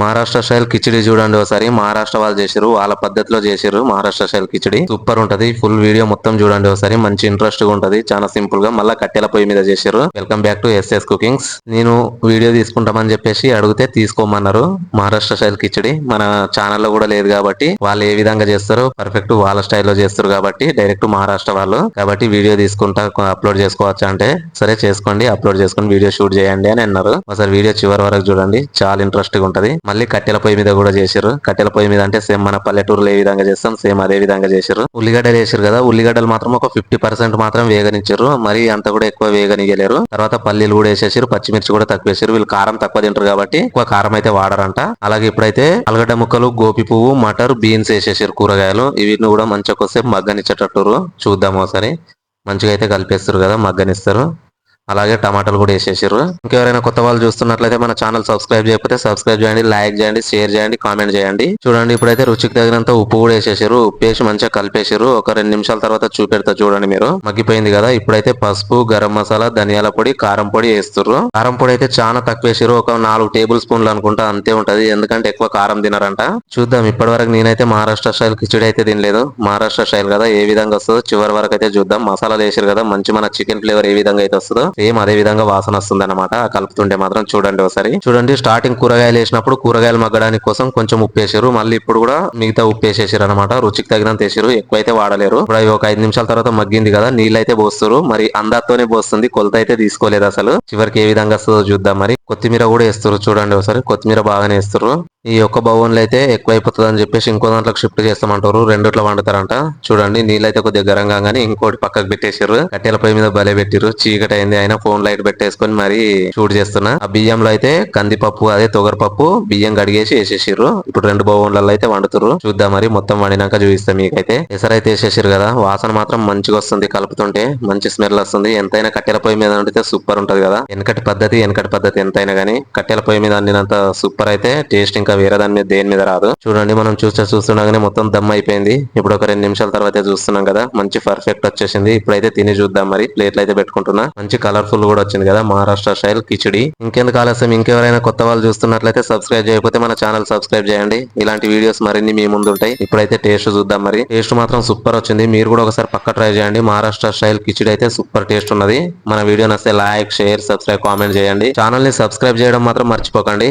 Maharashtra style khichdi చూడండి ఒకసారి. మహారాష్ట్ర వాళ్ళు చేసారు, వాళ్ళ పద్ధతిలో చేసారు. మహారాష్ట్ర స్టైల్ కిచిడి సూపర్ ఉంటది. ఫుల్ వీడియో మొత్తం చూడండి ఒకసారి. మంచి ఇంట్రెస్ట్ గా ఉంటది. చాలా సింపుల్ గా మళ్ళా కట్టెల పొయ్యి మీద చేసారు. Welcome back to SS cookings. నేను వీడియో తీసుకుంటామని చెప్పేసి అడిగితే తీసుకోమన్నారు. మహారాష్ట్ర స్టైల్ కిచిడి మన ఛానల్లో కూడా లేదు కాబట్టి వాళ్ళు ఏ విధంగా చేస్తారో పర్ఫెక్ట్ వాళ్ళ స్టైల్లో చేస్తారు కాబట్టి డైరెక్ట్ మహారాష్ట్ర వాళ్ళు కాబట్టి వీడియో తీసుకుంటా అప్లోడ్ చేసుకోవచ్చా అంటే సరే చేసుకోండి, అప్లోడ్ చేసుకుని వీడియో షూట్ చేయండి అని అన్నారు. ఒకసారి వీడియో చివరి వరకు చూడండి, చాలా ఇంట్రెస్ట్ గా ఉంటది. మళ్ళీ కట్టెల పొయ్యి మీద కూడా చేశారు. కట్టెల పొయ్యి మీద అంటే సేమ్ మన పల్లెటూరులో ఏ విధంగా చేస్తాం సేమ్ అదే విధంగా చేశారు. ఉల్లిగడ్డలు వేసారు కదా, ఉల్లిగడ్డలు మాత్రం ఒక 50% మాత్రం వేగనిచ్చారు. మరి అంత కూడా ఎక్కువ వేగనియలేరు. తర్వాత పల్లీలు కూడా వేసేసారు, పచ్చిమిర్చి కూడా తక్కువ వేసారు. వీళ్ళు కారం తక్కువ తింటారు కాబట్టి ఎక్కువ కారం అయితే వాడరంట. అలాగే ఇప్పుడైతే ఆలుగడ్డ ముక్కలు, గోపి పువ్వు, మటర్, బీన్స్ వేసేసారు కూరగాయలు. వీటిని కూడా మంచిగా కొద్దిసేపు మగ్గనిచ్చేటట్టు చూద్దాం ఒకసారి. మంచిగా అయితే కలిపేస్తారు కదా, మగ్గనిస్తారు. అలాగే టమాటాలు కూడా వేసేసారు. ఇంకెవరైనా కొత్త వాళ్ళు చూస్తున్నట్లయితే మన ఛానల్ సబ్స్క్రైబ్ చేయకపోతే సబ్స్క్రైబ్ చేయండి, లైక్ చేయండి, షేర్ చేయండి, కామెంట్ చేయండి. చూడండి ఇప్పుడైతే రుచికి తగినంత ఉప్పు కూడా వేసేసారు. ఉప్పు వేసి మంచిగా కలిపేసారు. ఒక 2 నిమిషాల తర్వాత చూపెడతా చూడండి మీరు. మగ్గిపోయింది కదా, ఇప్పుడైతే పసుపు, గరం మసాలా, ధనియాల పొడి, కారం పొడి వేస్తుర్రు. కారం పొడి అయితే చాలా తక్కువ వేసారు. ఒక 4 టేబుల్ స్పూన్లు అనుకుంటా అంతే ఉంటది. ఎందుకంటే ఎక్కువ కారం తినరంట. చూద్దాం. ఇప్పటి వరకు నేనైతే మహారాష్ట్ర స్టైల్ కిచిడి అయితే తినలేదు. మహారాష్ట్ర స్టైల్ కదా ఏ విధంగా వస్తుందో చివరి వరకు అయితే చూద్దాం. మసాలాలు వేసారు కదా, మంచి మన చికెన్ ఫ్లేవర్ ఏ విధంగా అయితే వస్తుందో సేమ్ అదే విధంగా వాసన వస్తుంది అనమాట. కలుపుతుంటే మాత్రం చూడండి ఒకసారి. చూడండి స్టార్టింగ్ కూరగాయలు వేసినప్పుడు కూరగాయలు మగ్గడానికి కోసం కొంచెం ఉప్పు వేసారు. మళ్ళీ ఇప్పుడు కూడా మిగతా ఉప్పు వేసేసారు అనమాట. రుచికి తగినంత వేసారు, ఎక్కువైతే వాడలేరు. ఇప్పుడు అవి ఒక 5 నిమిషాల తర్వాత మగ్గింది కదా, నీళ్ళు అయితే పోస్తారు. మరి అందాతోనే పోస్తుంది, కొలత అయితే తీసుకోలేదు అసలు. చివరికి ఏ విధంగా వస్తుందో చూద్దాం. మరి కొత్తిమీర కూడా వేస్తారు చూడండి ఒకసారి. కొత్తిమీర బాగానే వేస్తారు. ఈ ఒక్క బౌన్లో అయితే ఎక్కువ అయిపోతుంది అని చెప్పేసి ఇంకో దాంట్లోకి షిఫ్ట్ చేస్తామంటారు. రెండిట్లో వండుతారంట. చూడండి నీళ్ళు అయితే కొద్దిగా గరంగా గానీ ఇంకోటి పక్కకు పెట్టేసారు. కట్టెల పొయ్యి మీద బలే పెట్టిరు. చీకటి అయింది, అయినా ఫోన్ లైట్ పెట్టేసుకొని మరి షూట్ చేస్తున్నా. ఆ బియ్యంలో అయితే కందిపప్పు, అదే తొగరపప్పు, బియ్యం కడిగేసి వేసేసారు. ఇప్పుడు 2 బౌన్లలో అయితే వండుతారు. చూద్దాం మరి మొత్తం వండినాక చూపిస్తాం మీకైతే. ఎసరైతే వేసేసారు కదా, వాసన మాత్రం మంచిగా వస్తుంది. కలుపుతుంటే మంచి స్మెల్ వస్తుంది. ఎంతైనా కట్టెల పొయ్యి మీద వండితే సూపర్ ఉంటది కదా. వెనకటి పద్ధతి ఎంతైనా గానీ కట్టెల పొయ్యి మీద వండినంత సూపర్ అయితే టేస్ట్ ఇంకా వేరే దాని మీద దేని మీద రాదు. చూడండి మనం చూస్తుండగానే మొత్తం దమ్ అయిపోయింది. ఇప్పుడు ఒక 2 నిమిషాల తర్వాత చూస్తున్నాం కదా, మంచి పర్ఫెక్ట్ వచ్చేసింది. ఇప్పుడైతే తిని చూద్దాం. మరి ప్లేట్లు అయితే పెట్టుకుంటున్నా. మంచి కలర్ఫుల్ కూడా వచ్చింది కదా మహారాష్ట్ర స్టైల్ కిచిడి. ఇంకెందుకు ఆలస్యం, ఇంకెవరైనా కొత్త వాళ్ళు చూస్తున్నట్లయితే సబ్స్క్రైబ్ చేయకపోతే మన ఛానల్ సబ్స్క్రైబ్ చేయండి. ఇలాంటి వీడియోస్ మరిన్ని మీ ముందు ఉంటాయి. ఇప్పుడైతే టేస్ట్ చూద్దాం. మరి టేస్ట్ మాత్రం సూపర్ వచ్చింది. మీరు కూడా ఒకసారి పక్క ట్రై చేయండి. మహారాష్ట్ర స్టైల్ కిచిడి అయితే సూపర్ టేస్ట్ ఉన్నది. మన వీడియో నచ్చితే లైక్, షేర్, సబ్స్క్రైబ్, కామెంట్ చేయండి. ఛానల్ ని సబ్స్క్రైబ్ చేయడం మాత్రం మర్చిపోకండి.